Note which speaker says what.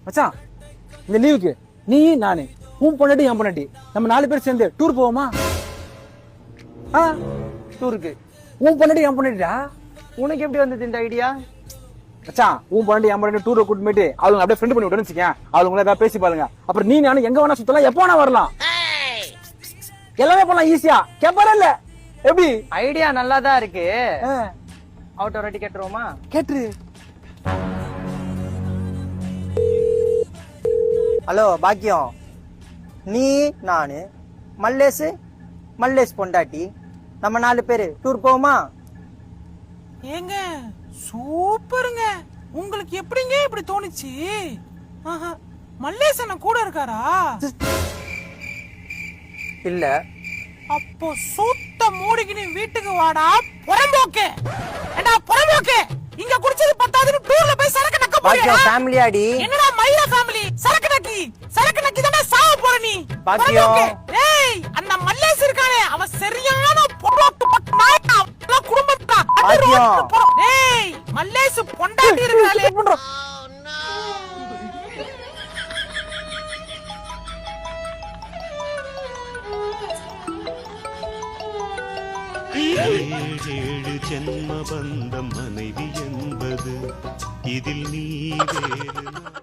Speaker 1: மச்சான் இந்த லீவுக்கு நீ நானு உன் பொண்டாட்டி என் பொண்டாட்டி நம்ம 4 பேர் சேர்ந்து டூர் போவோமா?
Speaker 2: டூருக்கு
Speaker 1: உன் பொண்டாட்டி என் பொண்டாட்டிடா.
Speaker 2: உனக்கு எப்படி வந்தது இந்த ஐடியா?
Speaker 1: மச்சான் உன் பொண்டாட்டி என் பொண்டாட்டி டூரை கூட்டு போயிட்டு அவங்க அப்படியே ஃப்ரெண்ட் பண்ணி விட்டுன்னு வச்சுக்கேன். அவங்க ஏதாவது பேசி பாருங்க. அப்புறம் நீ நானும் எங்க வேணா சுத்தலாம், எப்போ வேணா வரலாம், எல்லாமே பண்ணலாம் ஈஸியா. கேப்பாரா இல்ல எப்படி?
Speaker 2: ஐடியா நல்லா தான் இருக்கு. அவுட் ஒரு வாட்டி கேட்டுருவோமா?
Speaker 1: கேட்டு.
Speaker 2: ஹலோ பாக்கியம், நீ நானு மல்லேஷ் பொண்டாட்டி நம்ம 4 பேரு டூர் போவோமா?
Speaker 3: ஏங்க சூப்பருங்க. உங்களுக்கு எப்படிங்க இப்படி தோணுச்சு? மல்லேசன கூட இருக்காரா?
Speaker 2: இல்ல.
Speaker 3: அப்போ சூத்த மூடிக்கினு வீட்டுக்கு வாடா புறம்போக்கு. ஏண்டா புறம்போக்கு, இங்க குடிச்சது பத்தாதுன்னு டூர்ல போய் சரக்கு நக்க போறியா?
Speaker 2: பாக்கியம் ஃபேமிலியாடி.
Speaker 3: என்னடா மயில ஃபேமிலி? சரக்கு நக்கி தான சாவ போற நீ.
Speaker 2: பாக்கியம்
Speaker 3: ஏய் அந்த மல்லேஸ் இருக்கானே அவன் சரியான பொறோக்கு பக்கமாடா. குடும்பத்தா
Speaker 2: பாக்கியம்.
Speaker 3: ஏய் மல்லேஸ் பொண்டாட்டி இருக்காளே.
Speaker 4: ஏழு ஜென்ம பந்தம் மனைவி என்பது இதில் நீ வேறு